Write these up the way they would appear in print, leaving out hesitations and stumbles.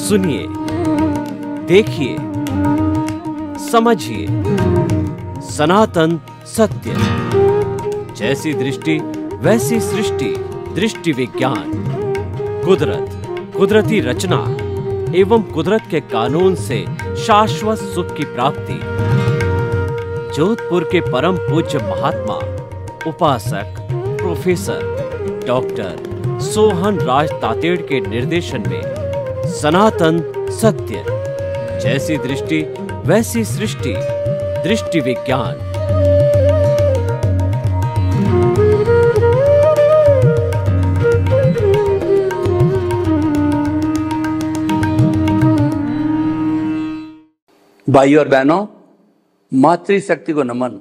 सुनिए, देखिए, समझिए सनातन सत्य। जैसी दृष्टि वैसी सृष्टि, दृष्टि विज्ञान। कुदरत, कुदरती रचना एवं कुदरत के कानून से शाश्वत सुख की प्राप्ति। जोधपुर के परम पूज्य महात्मा उपासक प्रोफेसर डॉक्टर सोहन राज तातेड़ के निर्देशन में सनातन सत्य। जैसी दृष्टि वैसी सृष्टि, दृष्टि विज्ञान। भाइयों और बहनों, मातृशक्ति को नमन।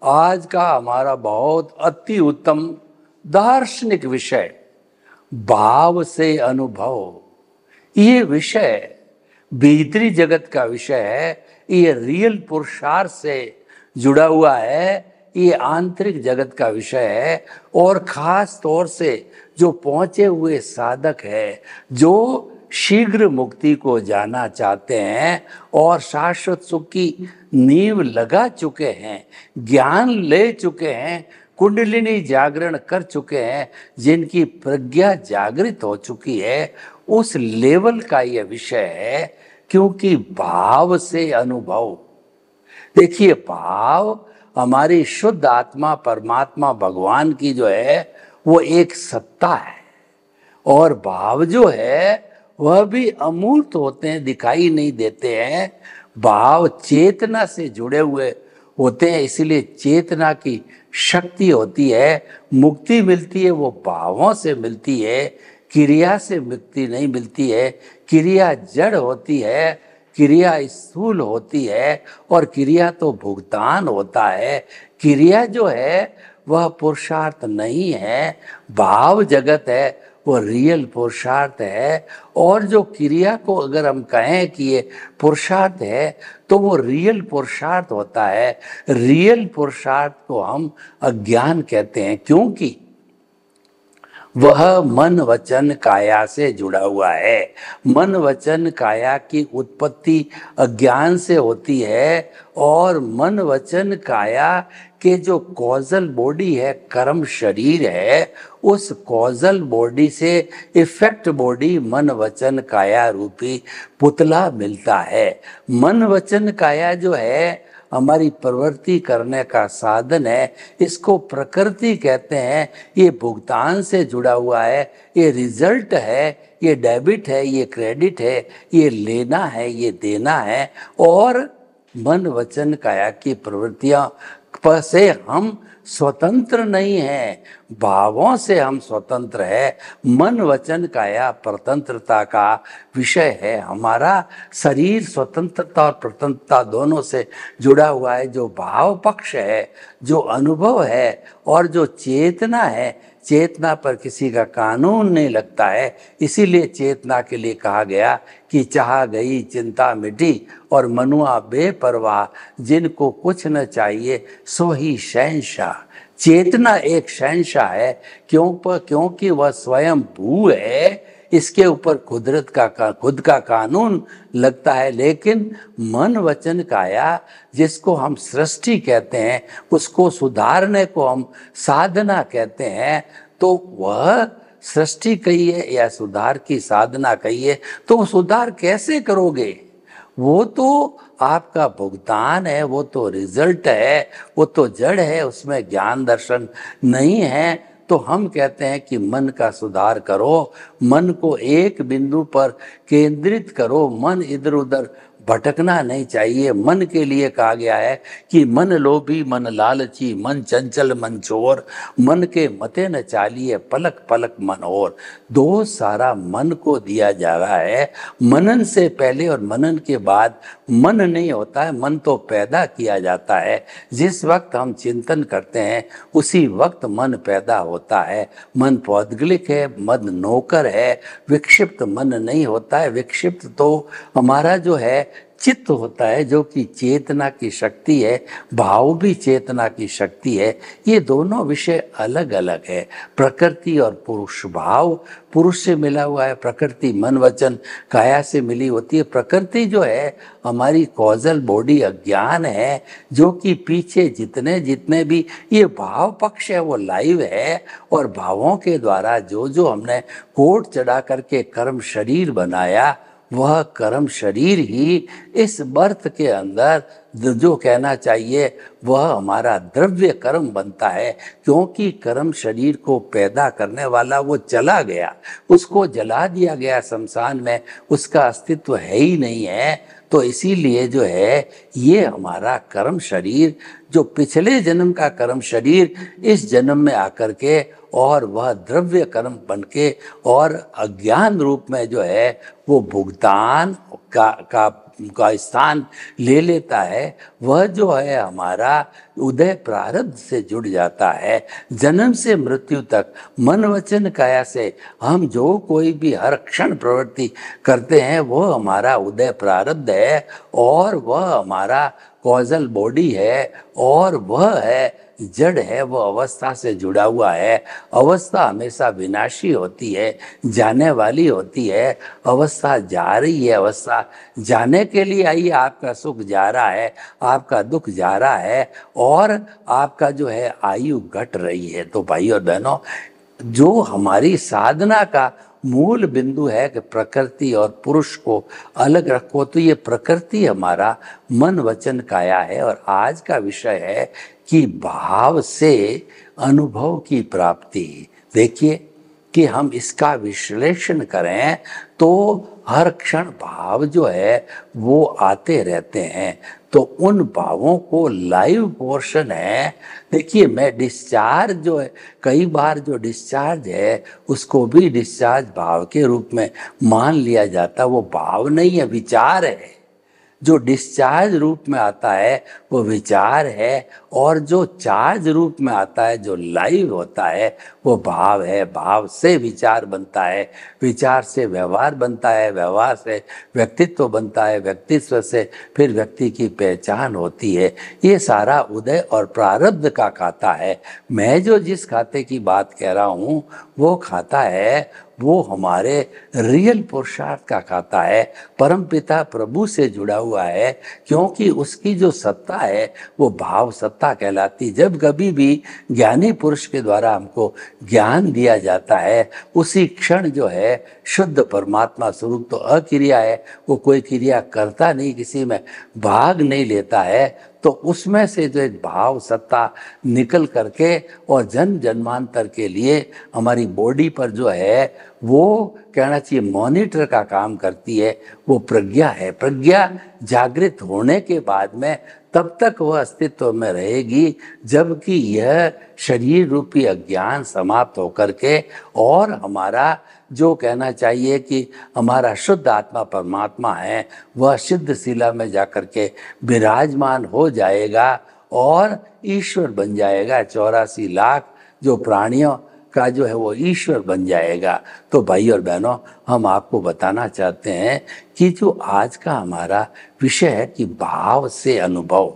आज का हमारा बहुत अति उत्तम दार्शनिक विषय भाव से अनुभव। ये विषय भीतरी जगत का विषय है, ये रियल पुरुषार्थ से जुड़ा हुआ है, ये आंतरिक जगत का विषय है। और खास तौर से जो पहुंचे हुए साधक है, जो शीघ्र मुक्ति को जाना चाहते हैं और शाश्वत सुख की नींव लगा चुके हैं, ज्ञान ले चुके हैं, कुंडलिनी जागरण कर चुके हैं, जिनकी प्रज्ञा जागृत हो चुकी है, उस लेवल का यह विषय है। क्योंकि भाव से अनुभव। देखिए, भाव हमारी शुद्ध आत्मा परमात्मा भगवान की जो है वो एक सत्ता है, और भाव जो है वह भी अमूर्त होते हैं, दिखाई नहीं देते हैं। भाव चेतना से जुड़े हुए होते हैं, इसीलिए चेतना की शक्ति होती है। मुक्ति मिलती है वो भावों से मिलती है, क्रिया से मुक्ति नहीं मिलती है। क्रिया जड़ होती है, क्रिया स्थूल होती है, और क्रिया तो भुगतान होता है। क्रिया जो है वह पुरुषार्थ नहीं है, भाव जगत है, वो रियल पुरुषार्थ है। और जो क्रिया को अगर हम कहें कि ये पुरुषार्थ है, तो वो रियल पुरुषार्थ होता है। रियल पुरुषार्थ को हम अज्ञान कहते हैं, क्योंकि वह मन वचन काया से जुड़ा हुआ है। मन वचन काया की उत्पत्ति अज्ञान से होती है, और मन वचन काया के जो कॉजल बॉडी है, कर्म शरीर है, उस कॉजल बॉडी से इफेक्ट बॉडी मन वचन काया रूपी पुतला मिलता है। मन वचन काया जो है हमारी प्रवृत्ति करने का साधन है, इसको प्रकृति कहते हैं। ये भुगतान से जुड़ा हुआ है, ये रिजल्ट है, ये डेबिट है, ये क्रेडिट है, ये लेना है, ये देना है। और मन वचन काया की प्रवृत्तियां से हम स्वतंत्र नहीं हैं, भावों से हम स्वतंत्र है। मन वचन काया स्वतंत्रता का विषय है। हमारा शरीर स्वतंत्रता और प्रतंत्रता दोनों से जुड़ा हुआ है। जो भाव पक्ष है, जो अनुभव है, और जो चेतना है, चेतना पर किसी का कानून नहीं लगता है। इसीलिए चेतना के लिए कहा गया कि चाह गई चिंता मिटी और मनुआ बेपरवाह, जिनको कुछ न चाहिए सो ही शहंशाह। चेतना एक शहंशाह है, क्योंकि वह स्वयं भू है। इसके ऊपर कुदरत का खुद का कानून लगता है। लेकिन मन वचन काया, जिसको हम सृष्टि कहते हैं, उसको सुधारने को हम साधना कहते हैं। तो वह सृष्टि कहिए या सुधार की साधना कहिए, तो सुधार कैसे करोगे? वो तो आपका भुगतान है, वो तो रिजल्ट है, वो तो जड़ है, उसमें ज्ञान दर्शन नहीं है। तो हम कहते हैं कि मन का सुधार करो, मन को एक बिंदु पर केंद्रित करो। मन इधर उधर भटकना नहीं चाहिए। मन के लिए कहा गया है कि मन लोभी मन लालची, मन चंचल मन चोर, मन के मते न चालिए पलक पलक मन और। दोष सारा मन को दिया जा रहा है। मनन से पहले और मनन के बाद मन नहीं होता है, मन तो पैदा किया जाता है। जिस वक्त हम चिंतन करते हैं उसी वक्त मन पैदा होता है। मन पौद्गलिक है, मन नौकर है, विक्षिप्त मन नहीं होता है। विक्षिप्त तो हमारा जो है चित्त होता है जो कि चेतना की शक्ति है, भाव भी चेतना की शक्ति है। ये दोनों विषय अलग अलग है। प्रकृति और पुरुष, भाव पुरुष से मिला हुआ है, प्रकृति मन वचन काया से मिली होती है। प्रकृति जो है हमारी कॉजल बॉडी अज्ञान है, जो कि पीछे जितने जितने भी ये भाव पक्ष है वो लाइव है, और भावों के द्वारा जो जो हमने कोट चढ़ा करके कर्म शरीर बनाया, वह कर्म शरीर ही इस बर्थ के अंदर जो कहना चाहिए वह हमारा द्रव्य कर्म बनता है। क्योंकि कर्म शरीर को पैदा करने वाला वो चला गया, उसको जला दिया गया शमशान में, उसका अस्तित्व है ही नहीं है। तो इसीलिए जो है ये हमारा कर्म शरीर, जो पिछले जन्म का कर्म शरीर इस जन्म में आकर के और वह द्रव्य कर्म बन के और अज्ञान रूप में जो है वो भुगतान का स्थान ले लेता है। वह जो है हमारा उदय प्रारब्ध से जुड़ जाता है। जन्म से मृत्यु तक मन वचन काया से हम जो कोई भी हर क्षण प्रवृत्ति करते हैं वो हमारा उदय प्रारब्ध है, और वह हमारा कॉजल बॉडी है, और वह है जड़ है, वो अवस्था से जुड़ा हुआ है। अवस्था हमेशा विनाशी होती है, जाने वाली होती है। अवस्था जा रही है, अवस्था जाने के लिए आई है। आपका सुख जा रहा है, आपका दुख जा रहा है, और आपका जो है आयु घट रही है। तो भाई और बहनों, जो हमारी साधना का मूल बिंदु है कि प्रकृति और पुरुष को अलग रखो, तो ये प्रकृति हमारा मन वचन काया है। और आज का विषय है कि भाव से अनुभव की प्राप्ति। देखिए कि हम इसका विश्लेषण करें तो हर क्षण भाव जो है वो आते रहते हैं। तो उन भावों को लाइव पोर्शन है। देखिए, मैं डिस्चार्ज जो है, कई बार जो डिस्चार्ज है उसको भी डिस्चार्ज भाव के रूप में मान लिया जाता। वो भाव नहीं है, विचार है। जो डिस्चार्ज रूप में आता है वो विचार है, और जो चार्ज रूप में आता है, जो लाइव होता है, वो भाव है। भाव से विचार बनता है, विचार से व्यवहार बनता है, व्यवहार से व्यक्तित्व बनता है, व्यक्तित्व से फिर व्यक्ति की पहचान होती है। ये सारा उदय और प्रारब्ध का खाता है। मैं जो जिस खाते की बात कह रहा हूँ वो खाता है, वो हमारे रियल पुरुषार्थ का खाता है, परमपिता प्रभु से जुड़ा हुआ है। क्योंकि उसकी जो सत्ता है वो भाव सत्ता कहलाती। जब कभी भी ज्ञानी पुरुष के द्वारा हमको ज्ञान दिया जाता है, उसी क्षण जो है शुद्ध परमात्मा स्वरूप तो अक्रिया है, वो कोई क्रिया करता नहीं, किसी में भाग नहीं लेता है। तो उसमें से जो एक भाव सत्ता निकल करके और जन्म जन्मांतर के लिए हमारी बॉडी पर जो है वो कहना चाहिए मॉनिटर का काम करती है। वो प्रज्ञा है। प्रज्ञा जागृत होने के बाद में तब तक वह अस्तित्व में रहेगी जबकि यह शरीर रूपी अज्ञान समाप्त होकर के और हमारा जो कहना चाहिए कि हमारा शुद्ध आत्मा परमात्मा है, वह सिद्ध शिला में जाकर के विराजमान हो जाएगा और ईश्वर बन जाएगा। 84 लाख जो प्राणियों का जो है वो ईश्वर बन जाएगा। तो भाई और बहनों, हम आपको बताना चाहते हैं कि जो आज का हमारा विषय है कि भाव से अनुभव,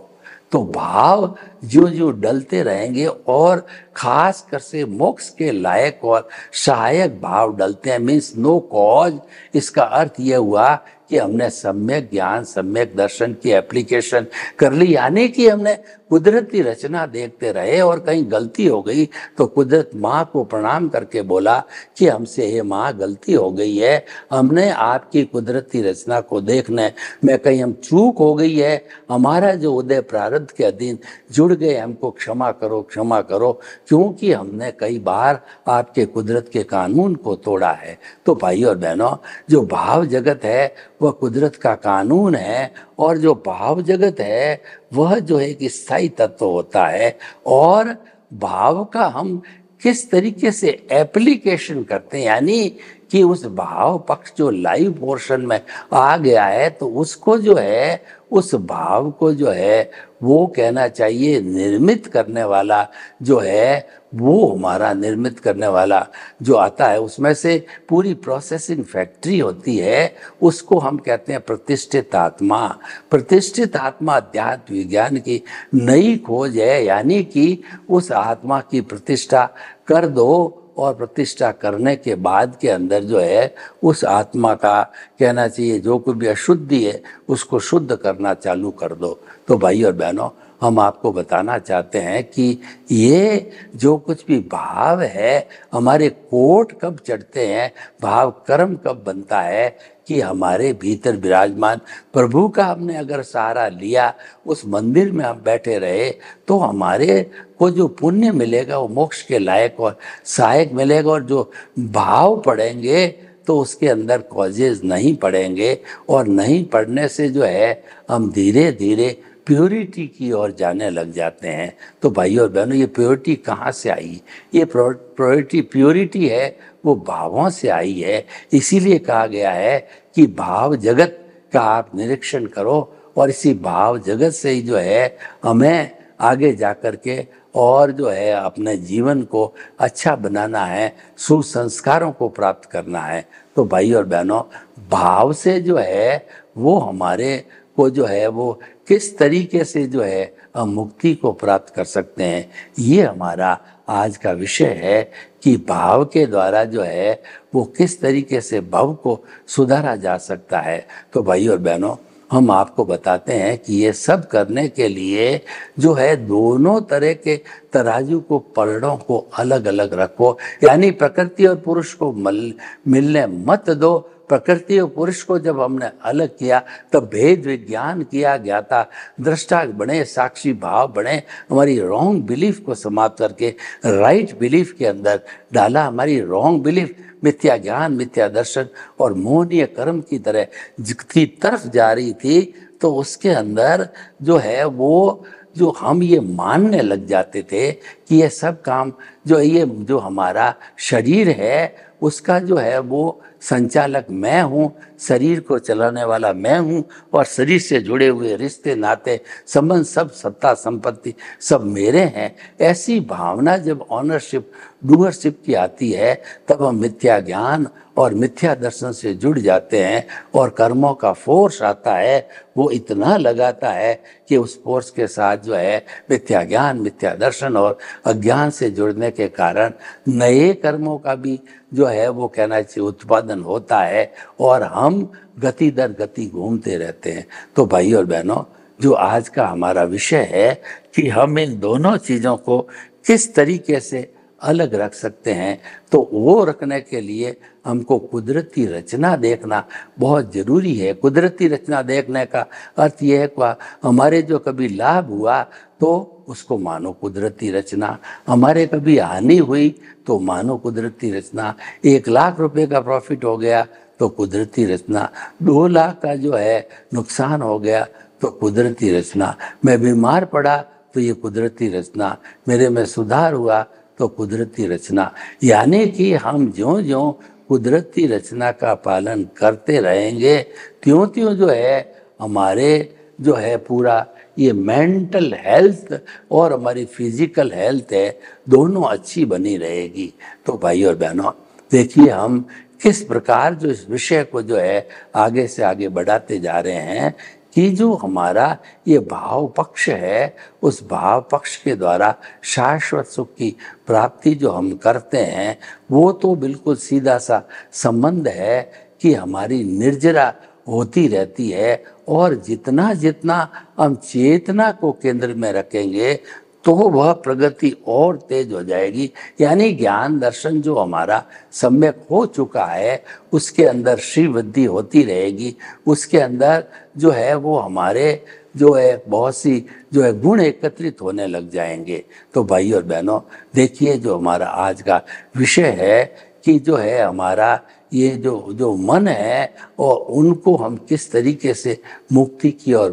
तो भाव जो जो डलते रहेंगे और खास कर से मोक्ष के लायक और सहायक भाव डलते हैं। Means no cause. इसका अर्थ यह हुआ कि हमने सम्यक ज्ञान, सम्यक दर्शन की एप्लीकेशन कर ली, यानी कि हमने कुदरती रचना देखते रहे और कहीं गलती हो गई तो कुदरत माँ को प्रणाम करके बोला कि हमसे ये माँ गलती हो गई है, हमने आपकी कुदरती रचना को देखने में कहीं हम चूक हो गई है, हमारा जो उदय प्रारब्ध के अधीन जुड़ गए, हमको क्षमा करो, क्षमा करो, क्योंकि हमने कई बार आपके कुदरत के कानून को तोड़ा है। तो भाई और बहनों, जो भाव जगत है वह कुदरत का कानून है, और जो भाव जगत है वह जो एक स्थायी तत्व होता है। और भाव का हम किस तरीके से एप्लीकेशन करते हैं, यानी कि उस भाव पक्ष जो लाइव पोर्शन में आ गया है, तो उसको जो है, उस भाव को जो है वो कहना चाहिए निर्मित करने वाला जो है वो हमारा निर्मित करने वाला जो आता है, उसमें से पूरी प्रोसेसिंग फैक्ट्री होती है, उसको हम कहते हैं प्रतिष्ठित आत्मा। प्रतिष्ठित आत्मा अध्यात्म विज्ञान की नई खोज है, यानी कि उस आत्मा की प्रतिष्ठा कर दो और प्रतिष्ठा करने के बाद के अंदर जो है उस आत्मा का कहना चाहिए जो कुछ भी अशुद्धि है उसको शुद्ध करना चालू कर दो। तो भाई और बहनों, हम आपको बताना चाहते हैं कि ये जो कुछ भी भाव है, हमारे कोट कब चढ़ते हैं, भाव कर्म कब बनता है कि हमारे भीतर विराजमान प्रभु का हमने अगर सहारा लिया, उस मंदिर में हम बैठे रहे, तो हमारे को जो पुण्य मिलेगा वो मोक्ष के लायक और सहायक मिलेगा। और जो भाव पड़ेंगे तो उसके अंदर कॉजेज नहीं पड़ेंगे, और नहीं पड़ने से जो है हम धीरे धीरे प्योरिटी की ओर जाने लग जाते हैं। तो भाइयों और बहनों, ये प्योरिटी कहाँ से आई? ये प्योरिटी है वो भावों से आई है। इसीलिए कहा गया है कि भाव जगत का आप निरीक्षण करो, और इसी भाव जगत से ही जो है हमें आगे जा कर के और जो है अपने जीवन को अच्छा बनाना है, सुसंस्कारों को प्राप्त करना है। तो भाई और बहनों, भाव से जो है वो हमारे को जो है वो किस तरीके से जो है हम मुक्ति को प्राप्त कर सकते हैं, ये हमारा आज का विषय है कि भाव के द्वारा जो है वो किस तरीके से भाव को सुधारा जा सकता है। तो भाई और बहनों, हम आपको बताते हैं कि ये सब करने के लिए जो है दोनों तरह के तराजू को, पलड़ों को अलग अलग रखो, यानी प्रकृति और पुरुष को मिलने मत दो। प्रकृति और पुरुष को जब हमने अलग किया तब भेद विज्ञान किया गया था, दृष्टा बने, साक्षी भाव बने, हमारी रॉन्ग बिलीफ को समाप्त करके राइट बिलीफ के अंदर डाला। हमारी रॉन्ग बिलीफ मिथ्या ज्ञान, मिथ्या दर्शन और मोहनीय कर्म की तरह की तरफ जा रही थी, तो उसके अंदर जो है वो जो हम ये मानने लग जाते थे कि ये सब काम जो हमारा शरीर है उसका जो है वो संचालक मैं हूँ, शरीर को चलाने वाला मैं हूँ, और शरीर से जुड़े हुए रिश्ते नाते संबंध सब, सत्ता संपत्ति सब मेरे हैं। ऐसी भावना जब ऑनरशिप, डूअरशिप की आती है, तब हम मिथ्या ज्ञान और मिथ्या दर्शन से जुड़ जाते हैं, और कर्मों का फोर्स आता है, वो इतना लगाता है कि उस फोर्स के साथ जो है मिथ्या ज्ञान, मिथ्या दर्शन और अज्ञान से जुड़ने के कारण नए कर्मों का भी जो है वो कहना चाहिए उत्पादन होता है, और हम गति दर गति घूमते रहते हैं। तो भाई और बहनों, जो आज का हमारा विषय है कि हम इन दोनों चीज़ों को किस तरीके से अलग रख सकते हैं, तो वो रखने के लिए हमको कुदरती रचना देखना बहुत ज़रूरी है। कुदरती रचना देखने का अर्थ ये है कि हमारे जो कभी लाभ हुआ तो उसको मानो कुदरती रचना, हमारे कभी हानि हुई तो मानो कुदरती रचना। 1,00,000 रुपए का प्रॉफिट हो गया तो कुदरती रचना, 2 लाख का जो है नुकसान हो गया तो कुदरती रचना, मैं बीमार पड़ा तो ये कुदरती रचना, मेरे में सुधार हुआ तो कुदरती रचना। यानी कि हम ज्यों ज्यों कुदरती रचना का पालन करते रहेंगे, त्यों त्यों जो है हमारे जो है पूरा ये मेंटल हेल्थ और हमारी फिजिकल हेल्थ है, दोनों अच्छी बनी रहेगी। तो भाई और बहनों, देखिए हम किस प्रकार जो इस विषय को जो है आगे से आगे बढ़ाते जा रहे हैं कि जो हमारा ये भाव पक्ष है, उस भाव पक्ष के द्वारा शाश्वत सुख की प्राप्ति जो हम करते हैं, वो तो बिल्कुल सीधा सा संबंध है कि हमारी निर्जरा होती रहती है, और जितना जितना हम चेतना को केंद्र में रखेंगे तो वह प्रगति और तेज हो जाएगी। यानी ज्ञान दर्शन जो हमारा सम्यक हो चुका है उसके अंदर श्री वृद्धि होती रहेगी, उसके अंदर जो है वो हमारे जो है बहुत सी जो है गुण एकत्रित होने लग जाएंगे। तो भाई और बहनों, देखिए जो हमारा आज का विषय है कि जो है हमारा ये जो मन है और उनको हम किस तरीके से मुक्ति की ओर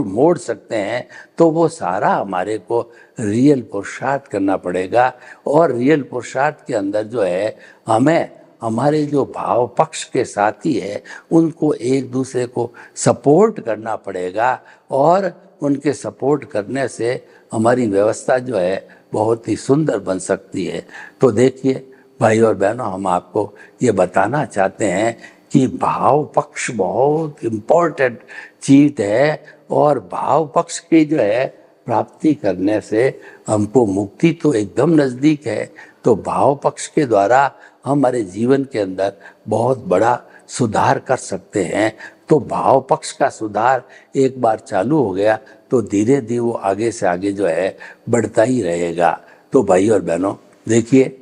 मोड़ सकते हैं, तो वो सारा हमारे को रियल पुरुषार्थ करना पड़ेगा। और रियल पुरुषार्थ के अंदर जो है हमें हमारे जो भाव पक्ष के साथी है उनको एक दूसरे को सपोर्ट करना पड़ेगा, और उनके सपोर्ट करने से हमारी व्यवस्था जो है बहुत ही सुंदर बन सकती है। तो देखिए भाई और बहनों, हम आपको ये बताना चाहते हैं कि भाव पक्ष बहुत इम्पोर्टेंट चीज है, और भाव पक्ष की जो है प्राप्ति करने से हमको मुक्ति तो एकदम नज़दीक है। तो भाव पक्ष के द्वारा हमारे जीवन के अंदर बहुत बड़ा सुधार कर सकते हैं। तो भाव पक्ष का सुधार एक बार चालू हो गया तो धीरे धीरे वो आगे से आगे जो है बढ़ता ही रहेगा। तो भाई और बहनों, देखिए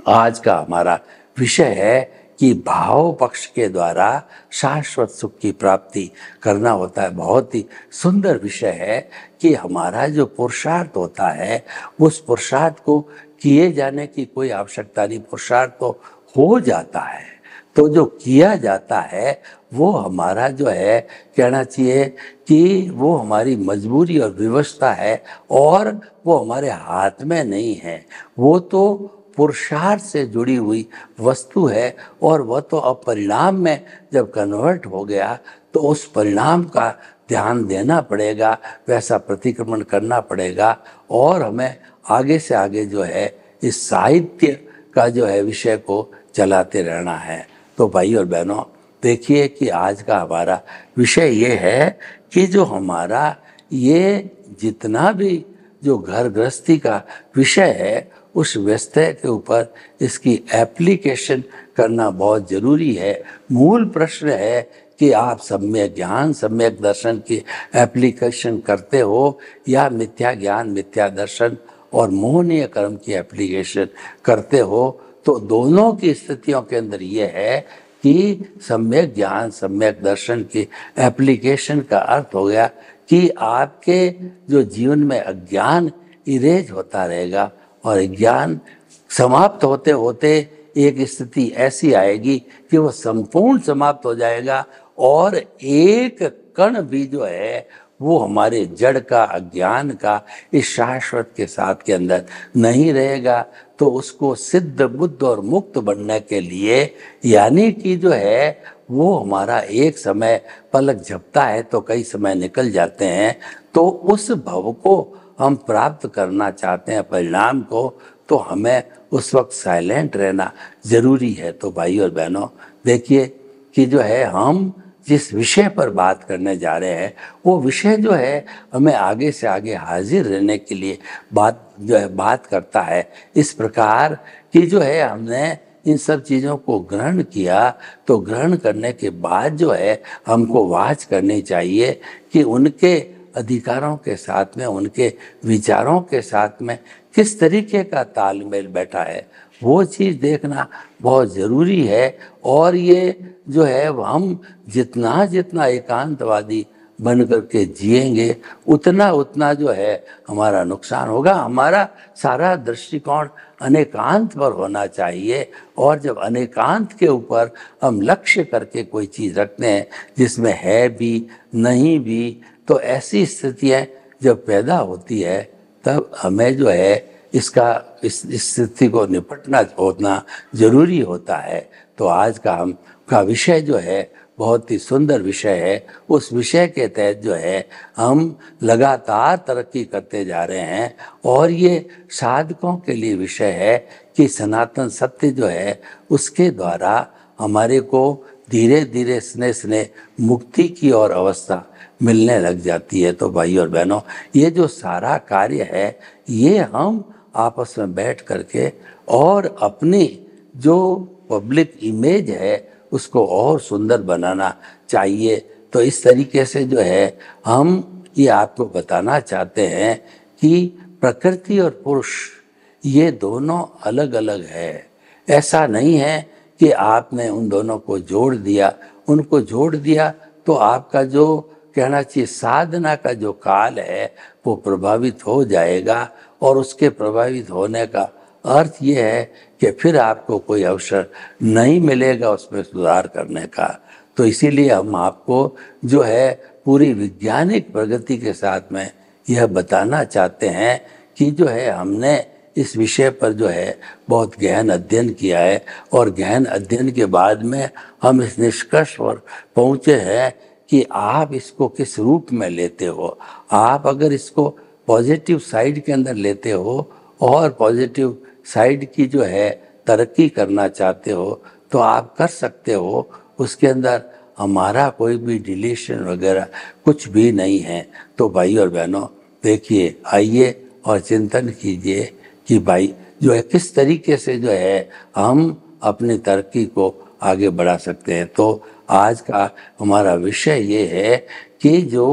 आज का हमारा विषय है कि भाव पक्ष के द्वारा शाश्वत सुख की प्राप्ति करना होता है। बहुत ही सुंदर विषय है कि हमारा जो पुरुषार्थ होता है उस पुरुषार्थ को किए जाने की कोई आवश्यकता नहीं, पुरुषार्थ तो हो जाता है। तो जो किया जाता है वो हमारा जो है, कहना चाहिए कि वो हमारी मजबूरी और विवशता है, और वो हमारे हाथ में नहीं है। वो तो पुरुषार्थ से जुड़ी हुई वस्तु है, और वह तो अब परिणाम में जब कन्वर्ट हो गया तो उस परिणाम का ध्यान देना पड़ेगा, वैसा प्रतिक्रमण करना पड़ेगा, और हमें आगे से आगे जो है इस साहित्य का जो है विषय को चलाते रहना है। तो भाई और बहनों, देखिए कि आज का हमारा विषय ये है कि जो हमारा ये जितना भी जो घर गृहस्थी का विषय है उस विषय के ऊपर इसकी एप्लीकेशन करना बहुत ज़रूरी है। मूल प्रश्न है कि आप सम्यक ज्ञान सम्यक दर्शन की एप्लीकेशन करते हो, या मिथ्या ज्ञान मिथ्या दर्शन और मोहनीय कर्म की एप्लीकेशन करते हो। तो दोनों की स्थितियों के अंदर ये है कि सम्यक ज्ञान सम्यक दर्शन की एप्लीकेशन का अर्थ हो गया कि आपके जो जीवन में अज्ञान इरेज होता रहेगा, और ज्ञान समाप्त होते होते एक स्थिति ऐसी आएगी कि वो संपूर्ण समाप्त हो जाएगा, और एक कण भी जो है वो हमारे जड़ का अज्ञान का इस शाश्वत के साथ के अंदर नहीं रहेगा। तो उसको सिद्ध बुद्ध और मुक्त बनने के लिए, यानी कि जो है वो हमारा एक समय पलक झपता है तो कई समय निकल जाते हैं, तो उस भव को हम प्राप्त करना चाहते हैं परिणाम को, तो हमें उस वक्त साइलेंट रहना ज़रूरी है। तो भाई और बहनों, देखिए कि जो है हम जिस विषय पर बात करने जा रहे हैं वो विषय जो है हमें आगे से आगे हाजिर रहने के लिए बात करता है। इस प्रकार कि जो है हमने इन सब चीज़ों को ग्रहण किया, तो ग्रहण करने के बाद जो है हमको वाच करनी चाहिए कि उनके अधिकारों के साथ में, उनके विचारों के साथ में किस तरीके का तालमेल बैठा है, वो चीज़ देखना बहुत ज़रूरी है। और ये जो है हम जितना जितना एकांतवादी बन करके जिएंगे उतना उतना जो है हमारा नुकसान होगा। हमारा सारा दृष्टिकोण अनेकांत पर होना चाहिए, और जब अनेकांत के ऊपर हम लक्ष्य करके कोई चीज़ रखते हैं जिसमें है भी नहीं भी, तो ऐसी स्थितियाँ जब पैदा होती है तब हमें जो है इस स्थिति को निपटना होना ज़रूरी होता है। तो आज का विषय जो है बहुत ही सुंदर विषय है। उस विषय के तहत जो है हम लगातार तरक्की करते जा रहे हैं, और ये साधकों के लिए विषय है कि सनातन सत्य जो है उसके द्वारा हमारे को धीरे धीरे स्नेह स्नेह मुक्ति की और अवस्था मिलने लग जाती है। तो भाई और बहनों, ये जो सारा कार्य है ये हम आपस में बैठ करके और अपनी जो पब्लिक इमेज है उसको और सुंदर बनाना चाहिए। तो इस तरीके से जो है हम ये आपको बताना चाहते हैं कि प्रकृति और पुरुष ये दोनों अलग अलग है। ऐसा नहीं है कि आपने उन दोनों को जोड़ दिया, उनको जोड़ दिया तो आपका जो कहना चाहिए साधना का जो काल है वो प्रभावित हो जाएगा, और उसके प्रभावित होने का अर्थ ये है कि फिर आपको कोई अवसर नहीं मिलेगा उसमें सुधार करने का। तो इसीलिए हम आपको जो है पूरी वैज्ञानिक प्रगति के साथ में यह बताना चाहते हैं कि जो है हमने इस विषय पर जो है बहुत गहन अध्ययन किया है, और गहन अध्ययन के बाद में हम इस निष्कर्ष पर पहुँचे हैं कि आप इसको किस रूप में लेते हो। आप अगर इसको पॉजिटिव साइड के अंदर लेते हो और पॉजिटिव साइड की जो है तरक्की करना चाहते हो तो आप कर सकते हो। उसके अंदर हमारा कोई भी डिलीशन वगैरह कुछ भी नहीं है। तो भाई और बहनों देखिए, आइए और चिंतन कीजिए कि भाई जो है किस तरीके से जो है हम अपनी तरक्की को आगे बढ़ा सकते हैं। तो आज का हमारा विषय ये है कि जो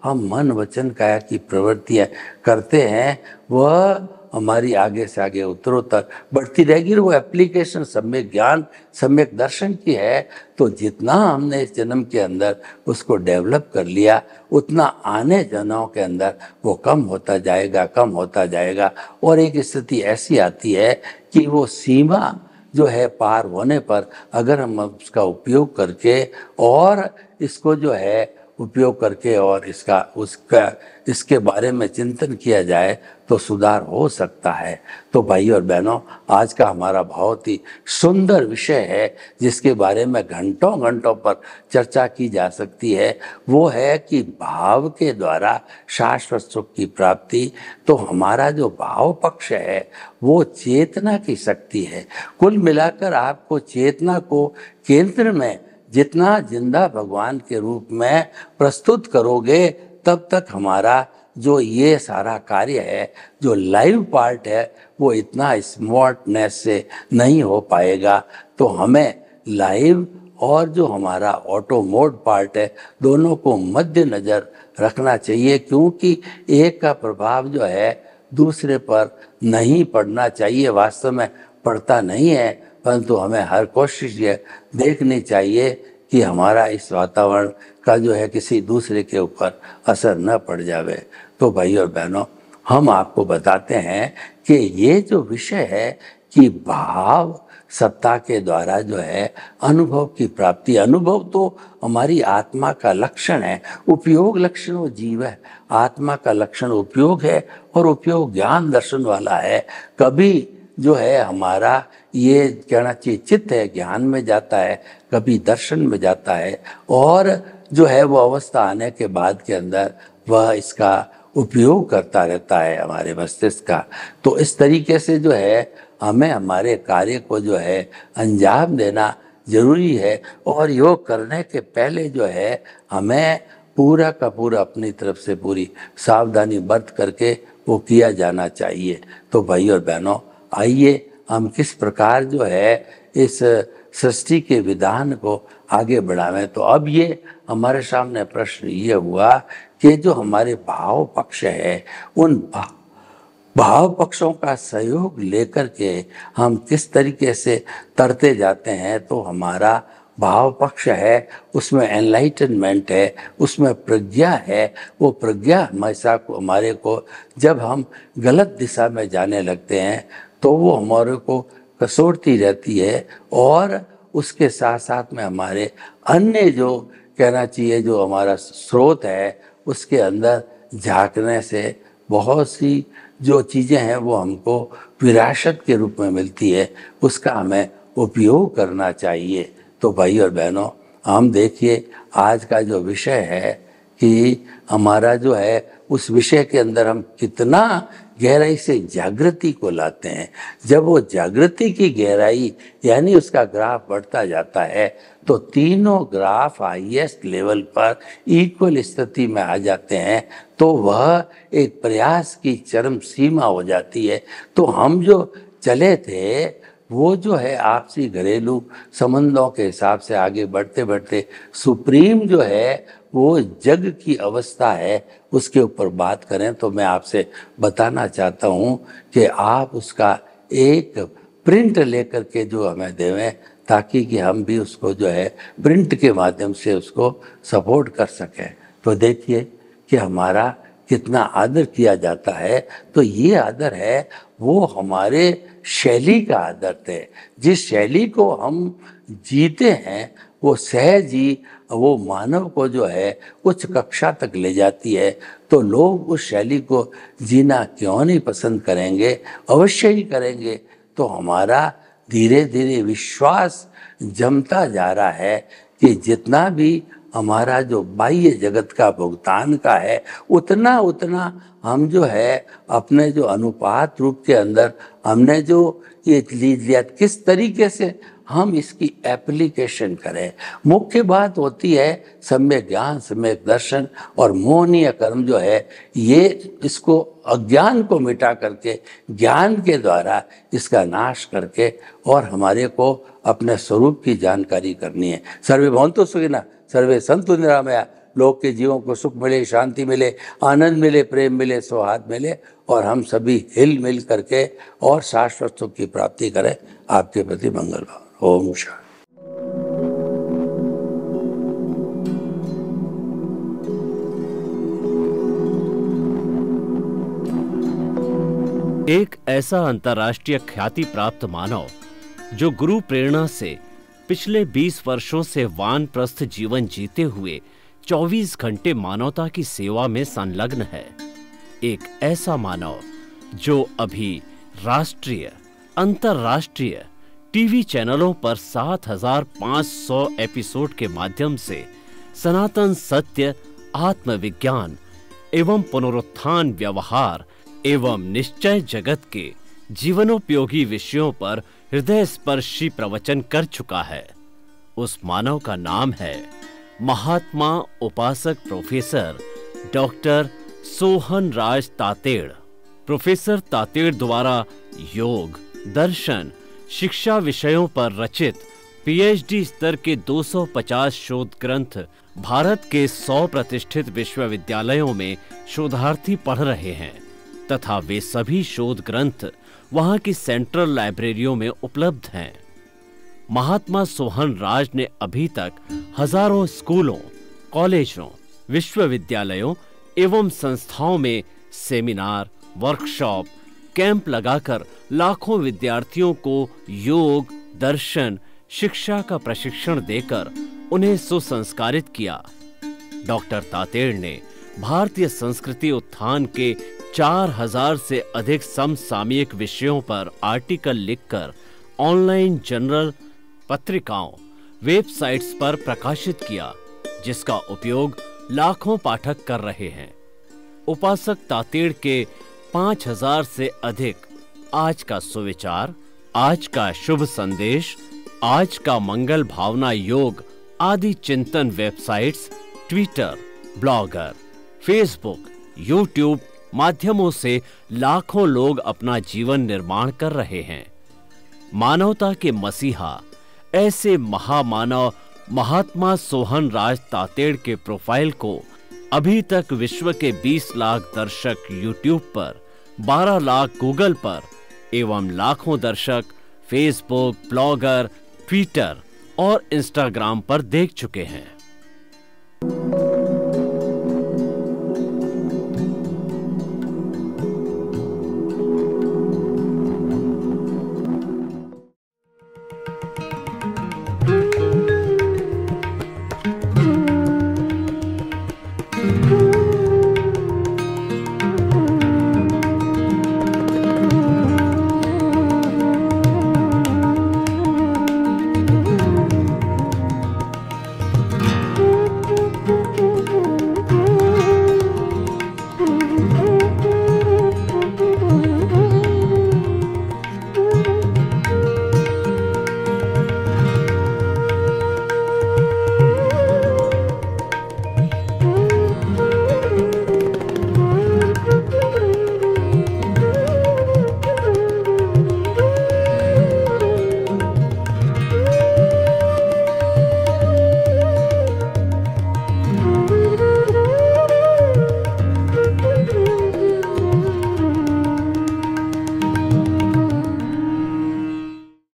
हम मन वचन काया की प्रवृत्तियां करते हैं वह हमारी आगे से आगे उत्तरोत्तर बढ़ती रहेगी। वो एप्लीकेशन सम्यक ज्ञान सम्यक दर्शन की है। तो जितना हमने इस जन्म के अंदर उसको डेवलप कर लिया उतना आने जन्मों के अंदर वो कम होता जाएगा, कम होता जाएगा। और एक स्थिति ऐसी आती है कि वो सीमा जो है पार होने पर अगर हम उसका उपयोग करके और इसको जो है उपयोग करके और इसके बारे में चिंतन किया जाए तो सुधार हो सकता है। तो भाई और बहनों, आज का हमारा बहुत ही सुंदर विषय है जिसके बारे में घंटों घंटों पर चर्चा की जा सकती है। वो है कि भाव के द्वारा शाश्वत सुख की प्राप्ति। तो हमारा जो भाव पक्ष है वो चेतना की शक्ति है। कुल मिलाकर आपको चेतना को केंद्र में जितना जिंदा भगवान के रूप में प्रस्तुत करोगे तब तक हमारा जो ये सारा कार्य है, जो लाइव पार्ट है, वो इतना स्मार्टनेस से नहीं हो पाएगा। तो हमें लाइव और जो हमारा ऑटो मोड पार्ट है दोनों को मद्देनजर रखना चाहिए, क्योंकि एक का प्रभाव जो है दूसरे पर नहीं पड़ना चाहिए। वास्तव में पड़ता नहीं है, परंतु हमें हर कोशिश ये देखनी चाहिए कि हमारा इस वातावरण का जो है किसी दूसरे के ऊपर असर न पड़ जावे। तो भाई और बहनों, हम आपको बताते हैं कि ये जो विषय है कि भाव सत्ता के द्वारा जो है अनुभव की प्राप्ति। अनुभव तो हमारी आत्मा का लक्षण है, उपयोग लक्षण वो जीव है। आत्मा का लक्षण उपयोग है और उपयोग ज्ञान दर्शन वाला है। कभी जो है हमारा ये कहना चाहिए चित्त है ज्ञान में जाता है, कभी दर्शन में जाता है, और जो है वो अवस्था आने के बाद के अंदर वह इसका उपयोग करता रहता है हमारे मस्तिष्क का। तो इस तरीके से जो है हमें हमारे कार्य को जो है अंजाम देना जरूरी है। और योग करने के पहले जो है हमें पूरा का पूरा अपनी तरफ से पूरी सावधानी बरत करके वो किया जाना चाहिए। तो भाई और बहनों, आइए हम किस प्रकार जो है इस सृष्टि के विधान को आगे बढ़ावें। तो अब ये हमारे सामने प्रश्न ये हुआ कि जो हमारे भाव पक्ष है उन भाव पक्षों का सहयोग लेकर के हम किस तरीके से तरते जाते हैं। तो हमारा भाव पक्ष है उसमें एनलाइटनमेंट है, उसमें प्रज्ञा है। वो प्रज्ञा हमेशा को हमारे को जब हम गलत दिशा में जाने लगते हैं तो वो हमारे को कसोटती रहती है। और उसके साथ साथ में हमारे अन्य जो कहना चाहिए जो हमारा स्रोत है उसके अंदर झांकने से बहुत सी जो चीज़ें हैं वो हमको विरासत के रूप में मिलती है, उसका हमें उपयोग करना चाहिए। तो भाई और बहनों, हम देखिए आज का जो विषय है कि हमारा जो है उस विषय के अंदर हम कितना गहराई से जागृति को लाते हैं। जब वो जागृति की गहराई यानी उसका ग्राफ बढ़ता जाता है तो तीनों ग्राफ हाईएस्ट लेवल पर इक्वल स्थिति में आ जाते हैं। तो वह एक प्रयास की चरम सीमा हो जाती है। तो हम जो चले थे वो जो है आपसी घरेलू संबंधों के हिसाब से आगे बढ़ते बढ़ते सुप्रीम जो है वो जग की अवस्था है उसके ऊपर बात करें तो मैं आपसे बताना चाहता हूँ कि आप उसका एक प्रिंट लेकर के जो हमें देवें ताकि कि हम भी उसको जो है प्रिंट के माध्यम से उसको सपोर्ट कर सकें। तो देखिए कि हमारा कितना आदर किया जाता है। तो ये आदर है वो हमारे शैली का आदर है। जिस शैली को हम जीते हैं वो सहज ही वो मानव को जो है उच्च कक्षा तक ले जाती है। तो लोग उस शैली को जीना क्यों नहीं पसंद करेंगे, अवश्य ही करेंगे। तो हमारा धीरे धीरे विश्वास जमता जा रहा है कि जितना भी हमारा जो बाह्य जगत का भुगतान का है, उतना उतना हम जो है अपने जो अनुपात रूप के अंदर हमने जो ये लिया, किस तरीके से हम इसकी एप्लीकेशन करें। मुख्य बात होती है सम्यक ज्ञान, सम्यक दर्शन और मोहनीय कर्म जो है, ये इसको अज्ञान को मिटा करके ज्ञान के द्वारा इसका नाश करके और हमारे को अपने स्वरूप की जानकारी करनी है। सर्वे भवन्तु सुखिनः, सर्वे सन्तु निरामया। लोग के जीवों को सुख मिले, शांति मिले, आनंद मिले, प्रेम मिले, सौहार्द मिले और हम सभी हिल मिल करके और शाश्वत सुख की प्राप्ति करें। आपके प्रति मंगल भाव। ओम शांति। एक ऐसा अंतर्राष्ट्रीय ख्याति प्राप्त मानव जो गुरु प्रेरणा से पिछले 20 वर्षों से वानप्रस्थ जीवन जीते हुए 24 घंटे मानवता की सेवा में संलग्न है। एक ऐसा मानव जो अभी राष्ट्रीय, अंतर्राष्ट्रीय टीवी चैनलों पर 7,500 एपिसोड के माध्यम से सनातन सत्य, आत्मविज्ञान एवं पुनरुत्थान, व्यवहार एवं निश्चय जगत के जीवनोपयोगी विषयों पर हृदय स्पर्शी प्रवचन कर चुका है। उस मानव का नाम है महात्मा उपासक प्रोफेसर डॉक्टर सोहन राज तातेड़। प्रोफेसर तातेड़ द्वारा योग, दर्शन, शिक्षा विषयों पर रचित पीएचडी स्तर के 250 शोध ग्रंथ भारत के 100 प्रतिष्ठित विश्वविद्यालयों में शोधार्थी पढ़ रहे हैं तथा वे सभी शोध ग्रंथ वहां की सेंट्रल लाइब्रेरियों में उपलब्ध हैं। महात्मा सोहन राज ने अभी तक हजारों स्कूलों, कॉलेजों, विश्वविद्यालयों एवं संस्थाओं में सेमिनार, वर्कशॉप, कैंप लगाकर लाखों विद्यार्थियों को योग, दर्शन, शिक्षा का प्रशिक्षण देकर उन्हें सुसंस्कारित किया। डॉक्टर तातेड़ ने भारतीय संस्कृति उत्थान के 4000 से अधिक समसामयिक विषयों पर आर्टिकल लिखकर ऑनलाइन जर्नल, पत्रिकाओं, वेबसाइट्स पर प्रकाशित किया, जिसका उपयोग लाखों पाठक कर रहे हैं। उपासक तातेड़ के 5000 से अधिक आज का सुविचार, आज का शुभ संदेश, आज का मंगल भावना योग आदि चिंतन websites, Twitter, blogger, Facebook, YouTube माध्यमों से लाखों लोग अपना जीवन निर्माण कर रहे हैं। मानवता के मसीहा ऐसे महामानव महात्मा सोहन राज तातेड़ के प्रोफाइल को अभी तक विश्व के 20 लाख दर्शक यूट्यूब पर, 12 लाख गूगल पर एवं लाखों दर्शक फेसबुक, ब्लॉगर, ट्विटर और इंस्टाग्राम पर देख चुके हैं।